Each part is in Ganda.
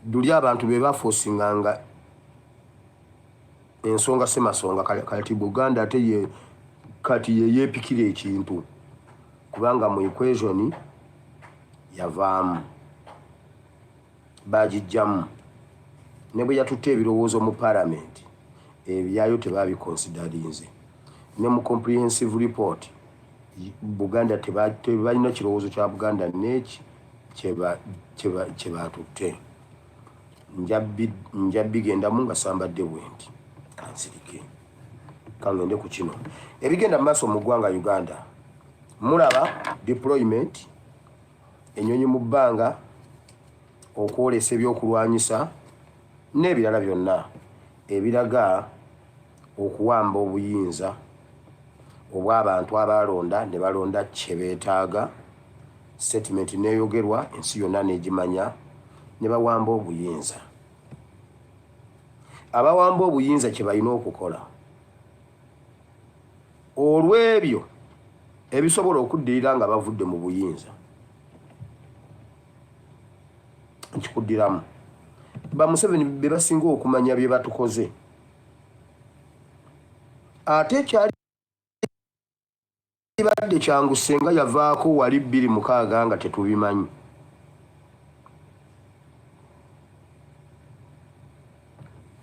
duli abantu be bafosinganga ensonga semasonga kati Buganda ate ye kati ye yepikira ekintu kubanga mu equation yavaamu bagijjamu ne bwe yatutte ebirowoozo mu parliament ebyayo tebabiconsiderinze ne mu comprehensive report Buganda tebalina kirowoozo kya Buganda neki kyebatutte njabbigendamu nga sambadde bwenti kansirike kangende ku kino ebigenda mu maaso mu ggwanga Uganda mulaba deployment enyonyi mu bbanga okwolesa ebyokulwanyisa n'ebirala byonna ebiraga okuwamba obuyinza obw'abantu abalonda ne balonda kye beetaaga statement neeyogerwa ensi yonna n'egimanya ne bawamba obuyinza abawamba obuyinza kye balina okukola olw'ebyo ebisobola okuddirira nga bavudde mu buyinza nkikuddiramu ba Museveni be basinga okumanya bye batukoze ate kyali badde kyangu senga yavaako wali 26 nga tetubimanyi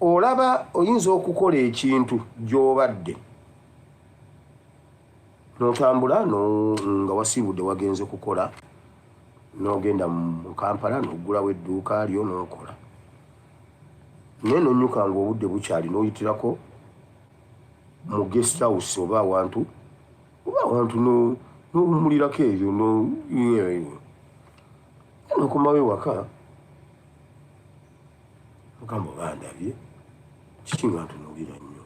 olaba oyinza okukola ekintu gy'obadde n'otambula nga wasiibudde wagenze kukola n'ogenda mu Kampala n'oggulawo edduuka lyo n'okola naye n'onnyuka ng'obudde bukyali n'oyitirako mu guest house oba awantu n'owummulirako ebyo n'okomawo ewaka ogamba bandabye kiki nga ntunuulira nnyo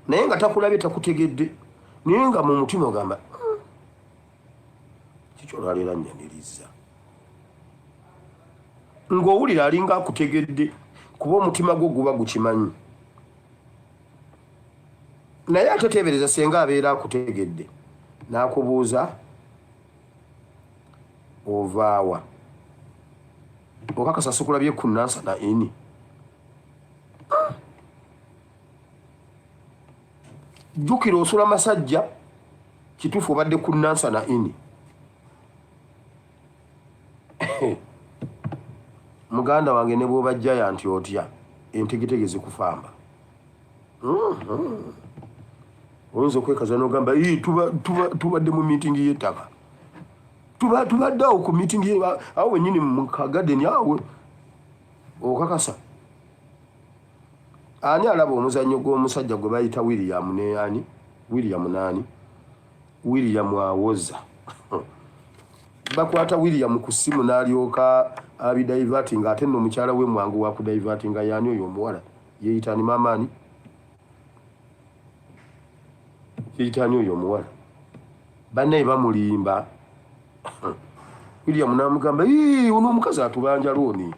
naye nga takulabye takutegedde naye nga mu mutima ogamba kikyolwaleera nnyaniriza ng'owulira alinga akutegedde kuba omutima gwo guba gukimanyi naye ate teebereza senga abeera akutegedde n'akubuuza ovaawa okakasa sikulabye ku Nansana ini jjukira osula masajja kituufu obadde ku Nansana ini muganda wange ne bw'obajjaya nti otya entegetege zikufamba oyinza okwekaza n'ogamba tubadde mu miitingi y'ettaka tubadde awo ku miitingi awo wennyini mu kagadeni awo okakasa ani alaba omuzannyo gw'omusajja gwe bayita William awoza bakwata William ku ssimu n'alyoka abidaivatinga ate nno omukyala we mwangu wa kudaivatinga yaani oyo omuwala yeeyitani maamaani yeeyitani oyo omuwala bannaye bamulimba William n'amugamba ono omukazi atubanja looni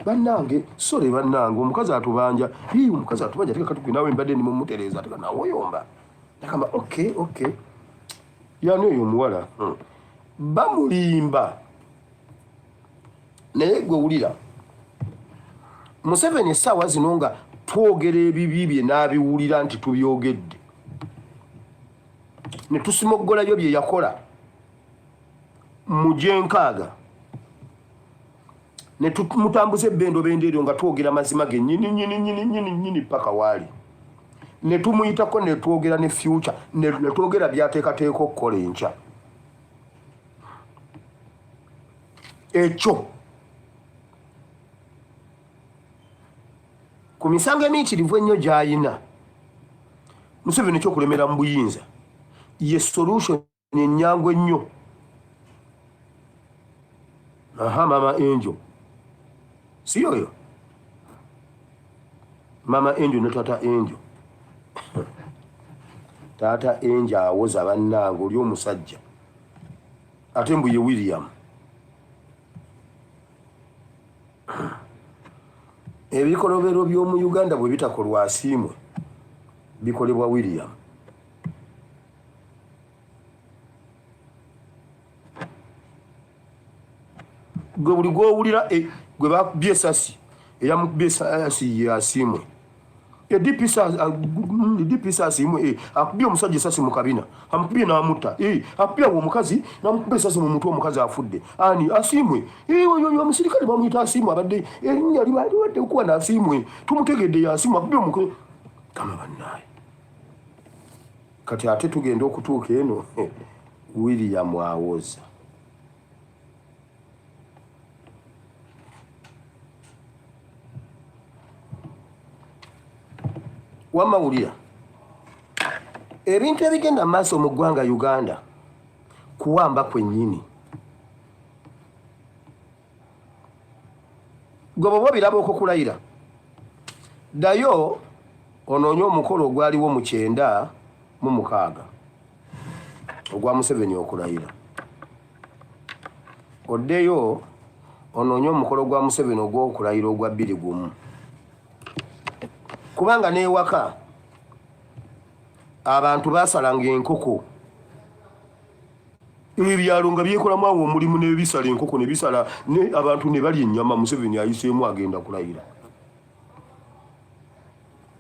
bannange sole bannange omukazi atubanja omukazi atubanja teka katukwi nawe mbadde ni mumutereeza teka nawe oyomba nakamba okay yaani oyo omuwala bamulimba naye gwe wulira Museveni essaawa zino nga twogera ebibi bye n'abiwulira nti tubyogedde ne tusimoggolayo bye yakola mu Gyenkaaga ne tumutambuza ebbendo bendeeryo nga twogera mazima ge nyini paka waali ne tumuyitako ne twogera ne future ne twogera byateekateeka okukola enkya ekyo ku misango emiitirivu ennyo gy'ayina Museveni ekyokulemera mu buyinza ye solution ennyangu ennyo mama Angel si oyo mama Angel ne tata Angel tata Angel awoza bannange oli omusajja ate mbu ye William ebikolobero by'omu Uganda bwe bitakolwa asiimwe bikolebwa William gwe buli gwowulira gwe bakubye esasi eyamukubye esasi yasimwe DPS asimwe akubye omusajja esasi mu kabina amukubye n'amutta akubye omukazi n'amukubye esasi mu mutwe omukazi afudde ani asimwe omusirikale bamuyita asimwe abadde erinnya liwadde okuba n'asimwe tumutegedde yasimwe akubye omukwe kama bannaye kati ate tugenda okutuuka eno William awoza wamawulira ebintu ebigenda maaso mu ggwanga Uganda kuwamba kwennyini gwe bwe biraba okukulayira ddayo onoonye omukolo ogwaliwo mu 96 ogwa Museveni okulayira oddeyo onoonye omukolo gwa Museveni ogw'okulayira ogwa 21 kubanga n'ewaka abantu basalanga enkoko ebyalo nga byekolamu awo omulimu n'ebisala enkoko ne bisala abantu ne balya ennyama Museveni ayiseemu agenda kulayira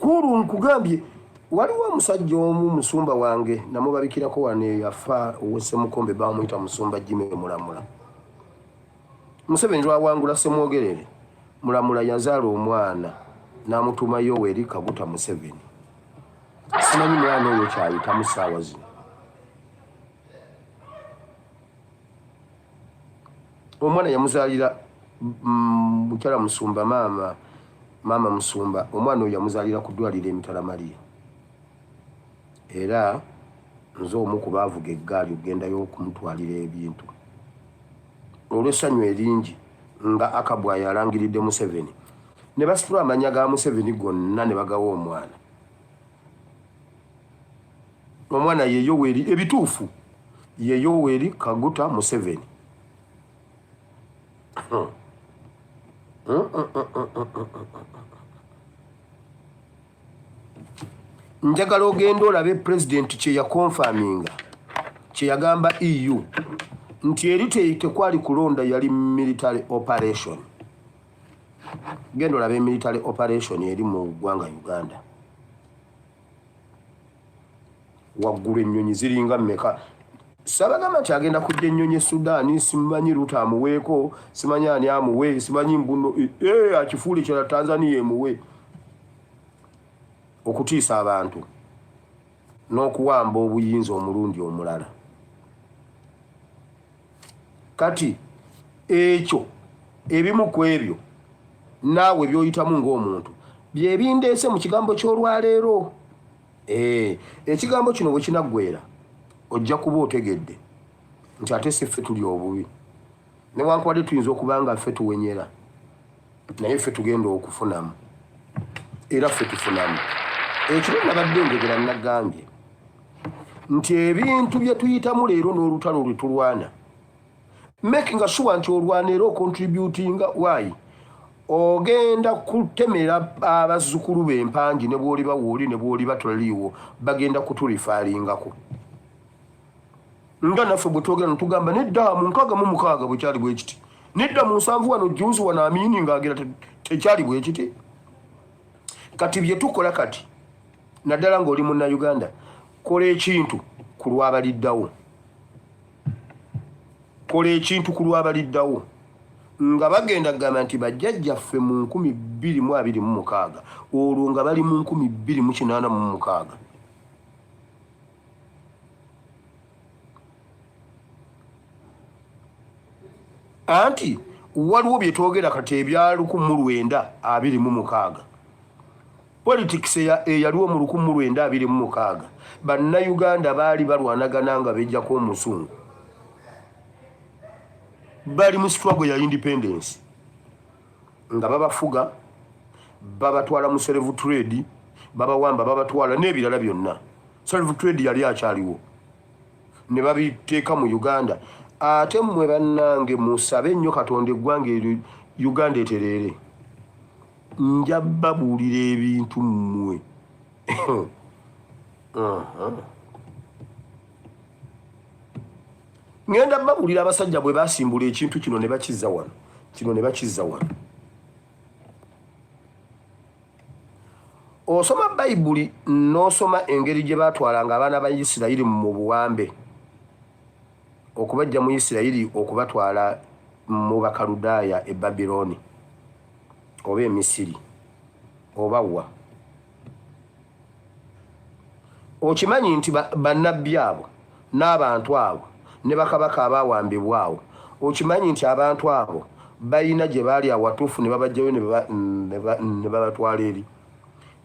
kuru nkugambye waliwo omusajja omu musumba wange namubabikirako wane yafa ow'Essemukombe bamuyita musumba Jimmy Mulamula Museveni lwawangula Ssemwogerere Mulamula yazaala omwana namutuma Yoweri Kaguta Museveni simanyi mwana oyo kyayita mu ssaawa zino omwana yamuzaalira mukyala Musumba maama Musumba omwana oyo yamuzaalira ku ddwaliro Emitala Maria era nze omu ku baavuga eggaali ogendayo okumutwalira ebintu olw'essanyu eringi nga Akabwa yalangiridde Museveni ne basitula amanya ga Museveni gonna ne bagawa omwana ye Yoweri ebituufu ye Yoweri Kaguta Museveni njagala ogenda olabe president kye yakonfaminga kye yagamba EU nti eri tekwali kulonda yali military operation genda olabe military operation eri mu ggwanga Uganda waggulu ennyonyi ziringa mmeka sabagamba nti agenda kujja ennyonyi Sudan simanyi Ruto amuweeko simanyi ani amuwe simanyi mbuno akifuule kyala Tanzania emuwe okutiisa abantu n'okuwamba obuyinza omulundi omulala kati ekyo ebimu ku ebyo naawe byoyitamu ng'omuntu byebindeese mu kigambo ky'olwaleero ekigambo kino bwe kinaggwera ojja kuba otegedde nti ate si ffe tuli obubi newankubadde tuyinza okuba nga ffe tuwenyera naye ffe tugenda okufunamu era ffe tufunamu ekiro nabadde njogera nagambye nti ebintu bye tuyitamu leero n'olutalo lwe tulwana making sure nti olwana era ocontributinga why ogenda kutemera abazzukulu b'empangi ne bw'oli bawooli ne bw'oli batoliiwo bagenda kutulifaalingako nga naffe bwe twogera netugamba nedda mu 66 bwe kyali bwe kiti nedda mu 7 wano juzi wano Amini ng'agira tekyali bwe kiti kati bye tukola kati naddala ng'oli Munnayuganda kola ekintu ku lwabaliddawo kola ekintu ku lwabaliddawo nga bagenda kugamba nti bajjajjaffe mu 2026 olwo nga bali mu 2086 anti waliwo bye twogera kati ebya 1926 politics eyaliwo mu 1926 bannayuganda baali balwanagana nga bejjako omusungu bali mu struggle ya independence nga babafuga babatwala mu slave trade babawamba babatwala n'ebirala byonna slave trade yali akyaliwo ne babiteeka mu Uganda ate mmwe bannange musabe nnyo Katonda eggwanga eryo Uganda etereere nja babuulira ebintu mmwe ngenda babuulira abasajja bwe basimbula ekintu kino ne bakizza wano kino ne bakizza wano. Osoma Bayibuli n'osoma engeri gye baatwalanga abaana ba Isirayiri mu buwambe okubajja mu Isirayiri okubatwala mu Bakaludaaya e Babiloni oba e Misiri oba wa. Okimanyi nti bannabbi abo n'abantu abo ne bakabaka abaawambibwa awo, okimanyi nti abantu abo balina gye baali awatuufu ne babajjayo ne babatwala eri.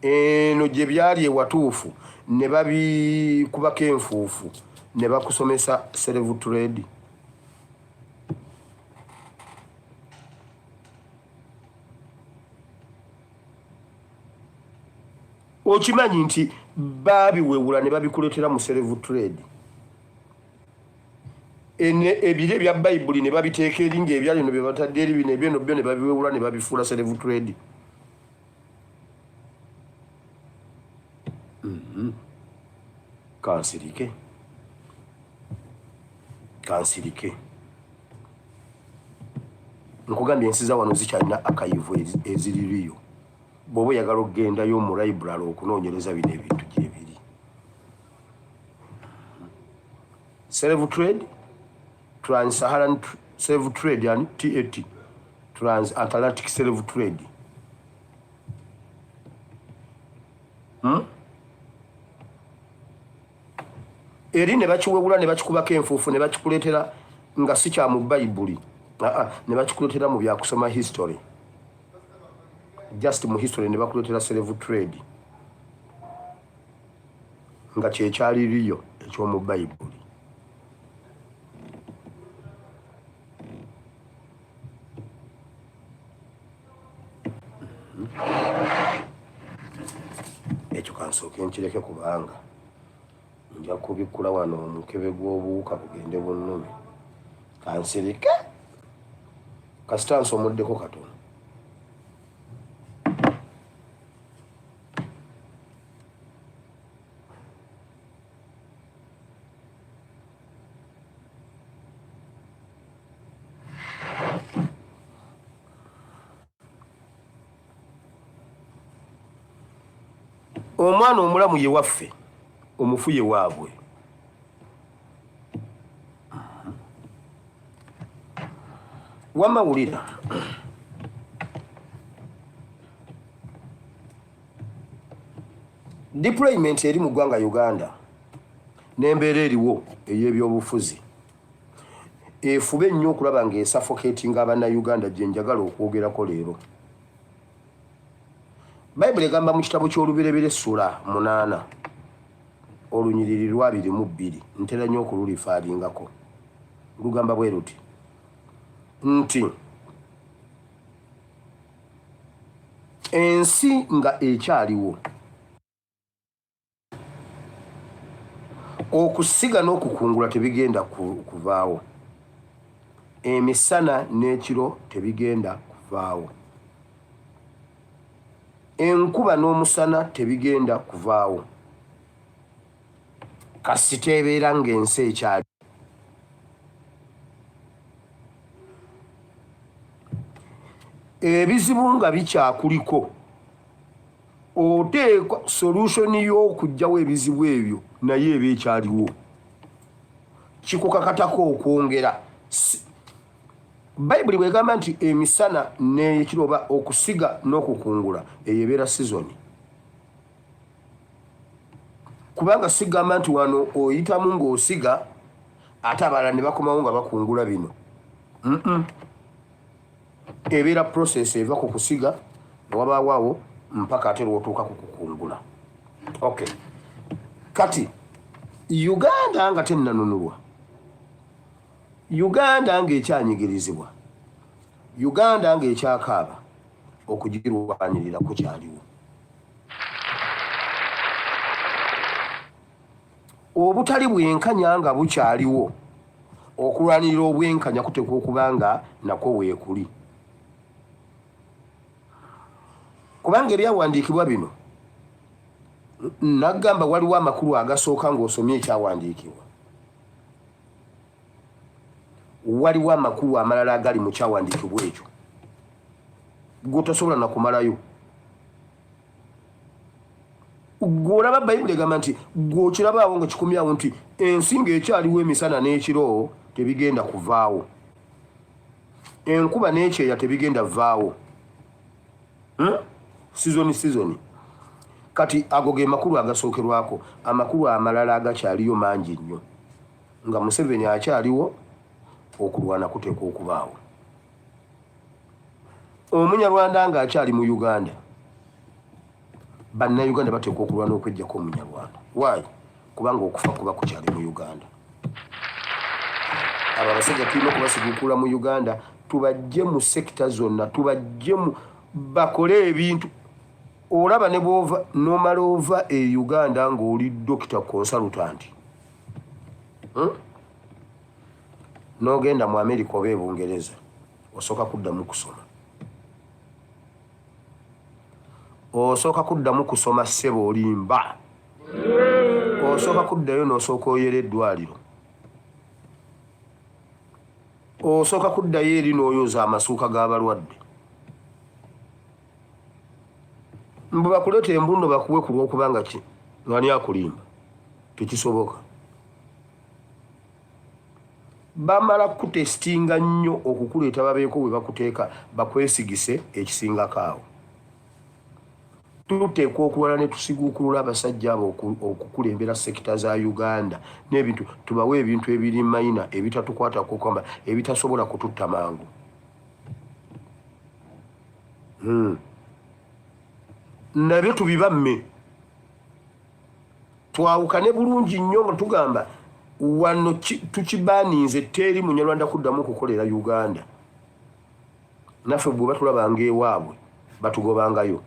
Eno gye byali ewatuufu ne babikubako enfuufu ne bakusomesa slave trade. Okimanyi nti babiwewula ne babikuleetera mu slave trade. Ebire bya Bayibuli ne babiteeka eri ng'ebyali no bye batadde eri bino ebyo byo ne babiwewula ne babifuula slave trade. Kansirike nkugambye ensi za wano zikyalina akayivu eziririyo. Bw'oba oyagala okugendayo mu library okunoonyereza bino ebintu gyebiri. Slave trade, Trans-Saharan slave trade and TAT, Trans-Atlantic slave trade. Eri ne bakiwewula ne bakikubako enfuufu ne bakikuleetera nga si kya mu Bayibuli. Ne bakikuleetera mu byakusoma history. Just mu history ne bakuleetera slave trade nga kyekyaliriyo eky'omu Bayibuli. Ekyo kansooke nkireke kubanga nja kubikkula wano omukebe gw'obuwuka bugende bunnume. Kansirike kasita nsomoddeko katono. Omwana omulamu ye waffe, omufu ye waabwe. Wamawulira deployment eri mu ggwanga Uganda n'embeera eriwo ey'ebyobufuzi efube nnyo okulaba ng'esuffocatinga Abannayuganda gye njagala okwogerako leero. Bayibuli egamba mu kitabo ky'Olubereberye Essula 8 olunyiriri 22 ntera nnyo okululifaalingako. Lugamba bwe luti nti ensi nga ekyaliwo okusiga n'okukungula tebigenda kuvaawo, emisana n'ekiro tebigenda kuvaawo, enkuba n'omusana tebigenda kuvaawo kasita ebeera ng'ensi ekyali. Ebizibu nga bikyakuliko oteekwa solution y'okugyawo ebizibu ebyo naye eba ekyaliwo. Kikukakatako okwongera. Bayibuli bwegamba nti emisana n'ekiroba okusiga n'okukungula eyo ebeera season. Kubanga sigamba nti wano oyitamu ng'osiga ate abalala ne bakomawo nga bakungula bino. Ebeera process eva ku kusiga ne wabaawo mpaka ate lw'otuuka ku kukungula. Okay. Kati Uganda nga tennanunulwa, Uganda ng'ekyanyigirizibwa, Uganda ng'ekyakaaba okugirwanirira ku kyaliwo. Obutali bwenkanya nga bukyaliwo okulwanirira obwenkanya kutekwa okubanga nakwo weekuli. Kubanga ebyawandiikibwa bino nagamba waliwo amakulu agasooka ng'osomye ekyawandiikibwa. Waliwo amakulu amalala agali mu kyawandiikibwa ekyo gotasobola nakumalayo gwolaba bayibuli egamba nti gwokirabaawo nga kikumyawo nti ensinga ekyaliwo emisana n'ekiro tebigenda kuvaawo enkuba n'ekyeya tebigenda vaawo sizoni kati ago ge makulu agasookerwako amakulu amalala agakyaliyo mangi nnyo nga Museveni akyaliwo okulwana kuteekwa okubaawo Omunyarwanda nga akyali mu Uganda Bannayuganda bateekwa okulwana okwejjako Omunyarwanda why kubanga okufa kuba kukyali mu Uganda abo abasajja tulina okubasiguukula mu Uganda tubajje mu sekita zonna tubajje mu bakole ebintu olaba ne bw'ova nomala ova e Uganda ng'oli doctor consultant n'ogenda mu America oba e Bungereza osooka kuddamu kusoma osooka kuddamu kusoma ssebo olimba osooka kuddayo n'osooka oyera eddwaliro osooka kuddayo eri n'oyoza amasuuka g'abalwadde mbu bakuleeta embundo bakuwe ku lw'okubanga ki ng'ani akulimba tekisoboka bamala kutestinga nnyo okukuleeta babeeko bwe bakuteeka bakwesigise ekisingako awo tuteekwa okulwala ne tusiguukulula abasajja abo okukulembera sekita za Uganda n'ebintu tubawe ebintu ebiri mayina ebitatukwatako kwamba ebitasobola kututta mangu nabyo tubibamme twawukane bulungi nnyo nga tugamba wano tukibaaniinze teri Munyarwanda kuddamu okukolera Uganda naffe bwe batulabanga ewaabwe batugobangayo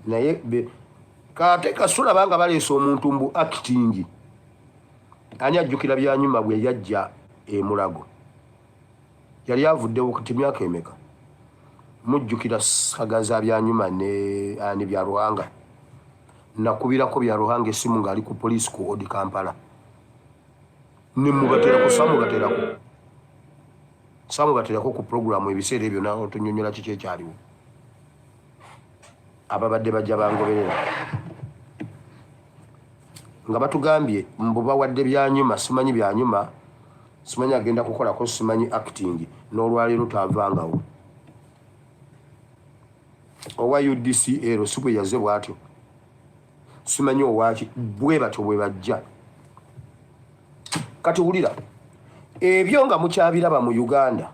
naye kate kasula banga baleese omuntu mbu acting ani ajjukira byanyuma bwe yajja e Mulago yali avuddewo kati myaka emeka mujjukira sagaza byanyuma ne ani bya Ruhanga nakubirako bya Ruhanga esimu ngali ku police ku Odi Kampala nimubaterako samu baterako ku programu ebiseera ebyo naho tunyonyola kiki ekyaliwo ababadde bajja bangoberera nga batugambye mbu bawadde byanyuma simanyi byanyuma simanyi agenda kukolako simanyi acting n'olwaleero tavangawo owa UDCL si bwe yaze bw'atyo simanyi owaki bwe batyo bwe bajja kati wulira ebyo nga mukyabiraba mu Uganda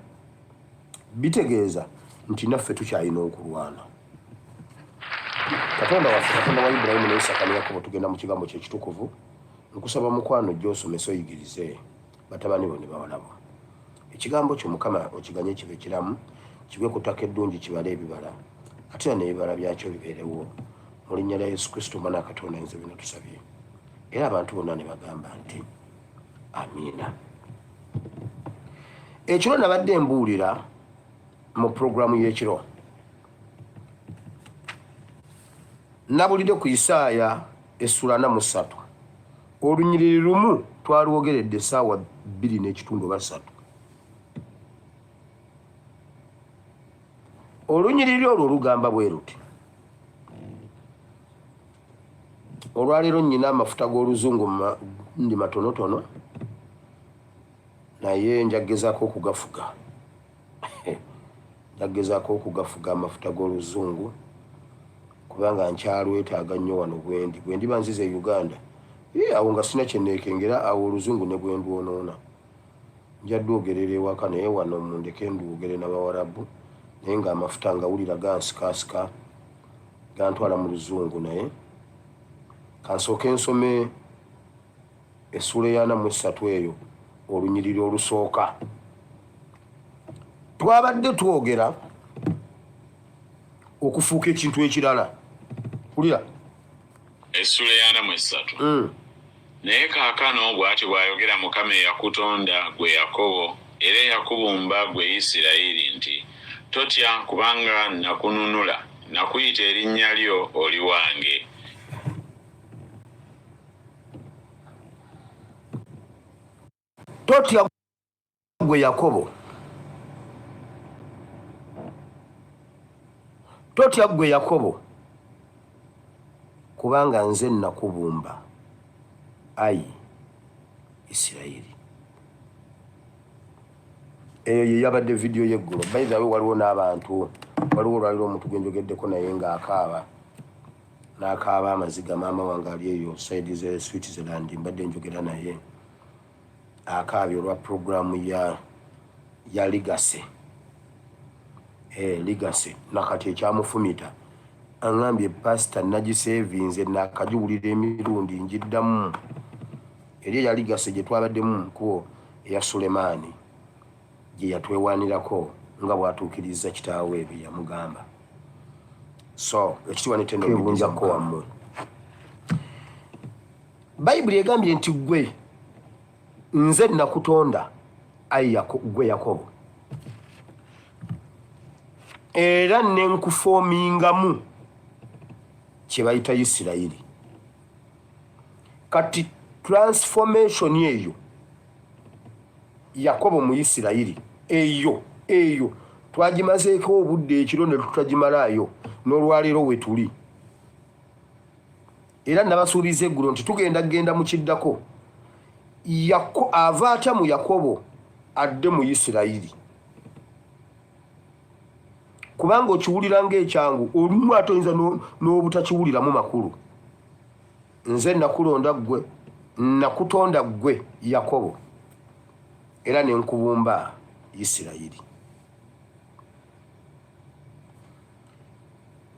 bitegeeza nti naffe tukyalina okulwana Katonda waffe Katonda wa Ibrahimu ne Isaka ne Yakobo tugenda mu kigambo ky'ekitukuvu nkusaba mukwano gy'osomesa oyigirize batabani bo ne bawala bo ekigambo kyo Mukama okiganye kibe kiramu kibe ku ttaka eddungi kibale ebibala ate n'ebibala byakyo bibeerewo mu linnya lya Yesu Kristo Mwana Katonda nze bino tusabye era abantu bonna ne bagamba nti amiina ekiro nabadde mbuulira mu programu y'ekiro nabulidde ku Isaaya essula 43 olunyiriri lumu twalwogeredde essaawa 2:3 olunyiriri olwo olugamba bwe ruti olwaleero nnyina amafuta g'oluzungu ndi matonotono naye njagezaako okugafuga amafuta g'oluzungu kubanga nkyalwetaaga nnyo wano bwe ndiba nzize Uganda awo nga sina kyenneekengera awo oluzungu ne bwe ndwonoona njadde ogerera ewaka naye wano mundeke nduwogere n'Abawarabu naye ng'amafuta ngawulira gansikaasika gantwala mu luzungu naye kansooke ensome essula 43 eyo olunyiriri olusooka twabadde twogera okufuuka ekintu ekirala ulira essula 43 naye kaakano bw'ati bw'ayogera Mukama eyakutonda gwe Yakobo era eyakubumba gwe Isirayiri nti totya kubanga nakununula nakuyita erinnya lyo oli wange totya gwe Yakobo totya ggwe Yakobo kubanga nze nakubumba ayi Isirayiri. Eyo ye yabadde video y'eggulo. By the way, waliwo n'abantu waliwo olwaliro omuntu gwe njogeddeko naye ng'akaaba n'akaaba amaziga maama wange ali eyo side ze Switzerland mbadde njogera naye akaabye olwa programu ya Legacy. Legacy nakati ekyamufumita angambye pastor nagisevinze nakagiwulira emirundi njiddamu eri ya Legacy gye twabaddemu ko eya Sulemani gye yatwewanirako nga bwatuukiriza kitaawe bye yamugamba. So ekitiibwa netendo ebunjako wammwe. Bayibuli egambye nti gwe nze nakutonda ayi gwe Yakobo era nenkufoomingamu kye bayita Isirayiri. Kati transformation eyo Yakobo mu Isirayiri eyo twagimazeeko obudde ekiro ne tutagimalayo n'olwaleero we tuli. Era nabasuubiza eggulo nti tugenda mu kiddako ava atya mu Yakobo adde mu Isirayiri. Kubanga okiwulira ng'ekyangu olumu ate oyinza n'obutakiwuliramu makulu. Nze nakutonda ggwe Yakobo era ne nkubumba Isirayiri.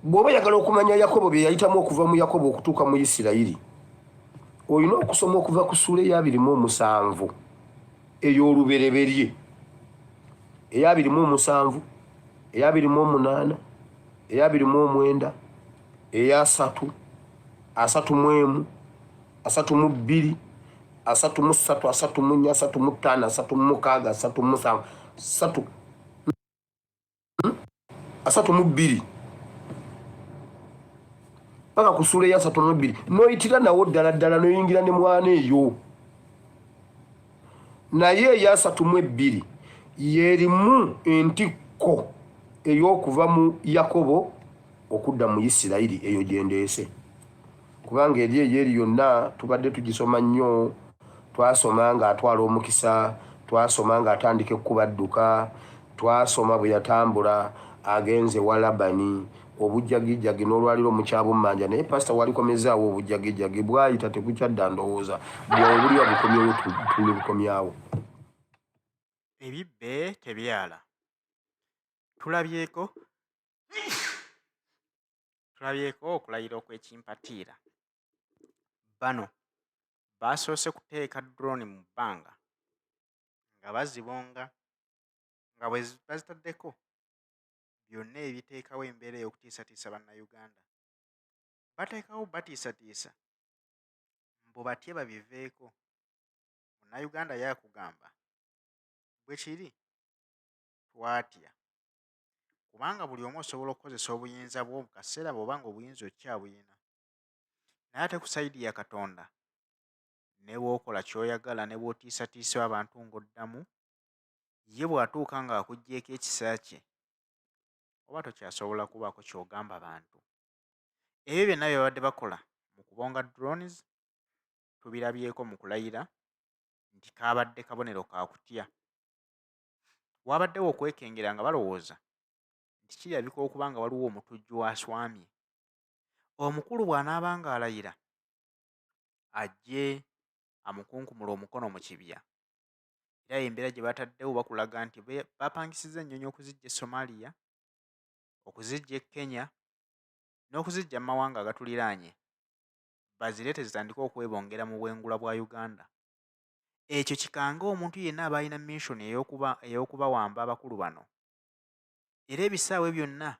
Bw'oba oyagala okumanya Yakobo bye yayitamu okuva mu Yakobo okutuuka mu Isirayiri, olina okusoma okuva ku ssuula eya 27 ey'olubereberye, eya 27, eya 28, eya 29, eya 3, 31, 32, 33, 34, 35, 32 paka ku ssuula eya 32 n'oyitira nawo ddala n'oyingira ne mwana eyo. Naye eya 32 yerimu entikko ey'okuva mu Yakobo okudda mu Isirayiri, eyo gyendeese. Kubanga eri yonna tubadde tugisoma nnyo, twasoma ng'atwala omukisa, twasoma ng'atandika ekkubadduka, twasoma bwe yatambula agenze wa Labani, obujjagijjagi n'olwaliro mukyabumanja. Naye pastor walikomezaawo obujjagijjagi bwayita tekukyadda ndowooza bwobuli wabukomyewo tuli bukomyawo. Ebibbe tebyala. Tulabyeko okulayira okw'ekimpatiira. Bano basoose kuteeka drone mu bbanga nga bazibonga nga bwe bazitaddeko byonna ebiteekawo embeera ey'okutiisatiisa bannayuganda. Bateekawo batiisatiisa mbu batye babiveeko. Munnayuganda yaakugamba bwe kiri twatya, kubanga buli omu osobola okukozesa obuyinza bwo mu kaseera bw'oba nga obuyinza okyabuyina. Naye ate ku sayidi ya Katonda ne bw'okola ky'oyagala ne bw'otiisatiisa abantu ng'oddamu, ye bw'atuuka ng'akuggyeeko ekisa kye oba tokyasobola kubaako ky'ogamba bantu. Ebyo byonna bye babadde bakola mu kubonga drones tubirabyeko mu kulayira nti kaabadde kabonero ka kutya. Wabaddewo okwekengera nga balowooza nti kirabika okuba nga waliwo omutujju aswamye. Omukulu bw'anaaba nga alayira ajje amukunkumula omukono mu kibya. Era embeera gye bataddewo bakulaga nti bapangisizza ennyonyi okuziggya e Somalia, okuziggya e Kenya n'okuziggya mu mawanga agatuliraanye, bazireete zitandike okwebongera mu bwengula bwa Uganda. Ekyo kikanga omuntu yenna aba alina mission ey'okubawamba abakulu bano. Era ebisaawe byonna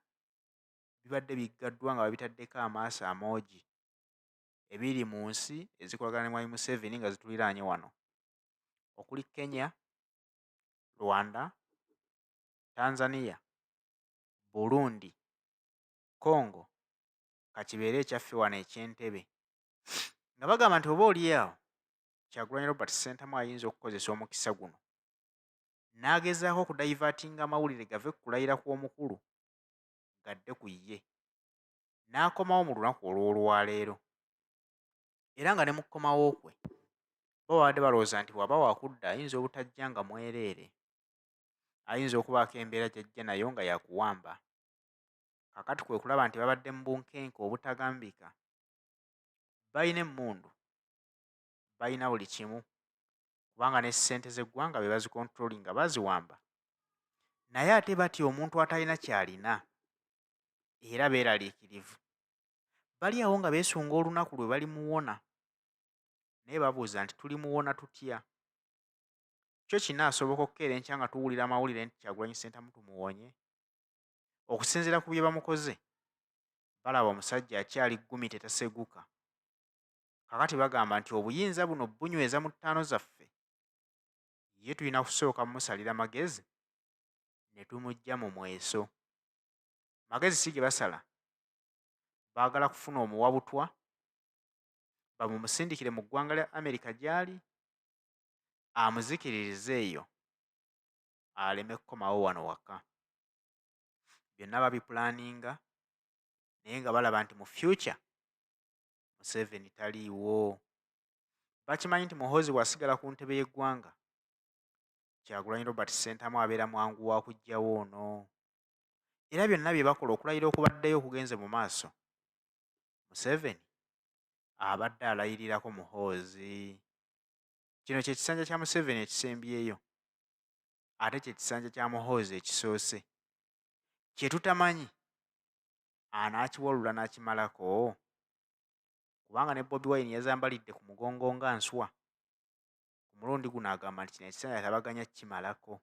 bibadde biggaddwa nga babitaddeko amaaso amoogi ebiri mu nsi ezikolagana ne Mwami Museveni nga zituliraanye wano okuli Kenya, Rwanda, Tanzania, Burundi, Congo, kakibeere ekyaffe wano eky'Entebbe, nga bagamba nti oba oli awo Kyagulanyi Robert Ssentamu ayinza okukozesa omukisa guno n'agezaako okudaivatinga amawulire gave ku kulayira kw'omukulu gadde ku ye. n'akomawo mu lunaku olw'olwaleero. Era nga ne mu kkomawo kwe bo babadde balowooza nti bw'aba wakudda ayinza obutajja nga mwereere, ayinza okubaako embeera gy'ajja nayo nga yakuwamba. Kakati kwe kulaba nti babadde mu bunkenke obutagambika. Balina emmundu, balina buli kimu, kubanga ne ssente z'eggwanga be bazikontrolinga baziwamba. Naye ate batya omuntu atalina ky'alina era beeraliikirivu. Bali awo nga beesunga olunaku lwe balimuwona, naye babuuza nti tulimuwona tutya? Kyo kina asoboka okukeera enkya nga tuwulira amawulire nti Kyagulanyi Ssentamu tumuwonye? Okusinziira ku bye bamukoze, balaba omusajja akyali ggumite taseguka. Kakati bagamba nti obuyinza buno bunyweza mu ttaano zaffe, ye tulina kusooka mumusalira magezi ne tumuggya mu mweso. Magezi si ge basala, baagala kufuna omuwabutwa bamumusindikire mu ggwanga lya Amerika gy'ali, amuzikiririze eyo aleme kukomawo wano waka. Byonna babipulaninga, naye nga balaba nti mu future Museveni taliiwo. Bakimanyi nti Muhoozi bw'asigala ku ntebe y'eggwanga, Kyagulanyi Robert Ssentamu abeera mwangu wa kuggyawo ono. Era byonna bye bakola okulayira okubaddeyo okugenze mu maaso, Museveni abadde alayirirako Muhoozi. Kino kye kisanja kya Museveni ekisembyeyo, ate kye kisanja kya Muhoozi ekisoose. Kye tutamanyi anaakiwalula n'akimalako, kubanga ne Bobi Wine yazambalidde ku mugongo nga nswa. Ku mulundi guno agamba nti kino ekisanja tabaganya kimalako.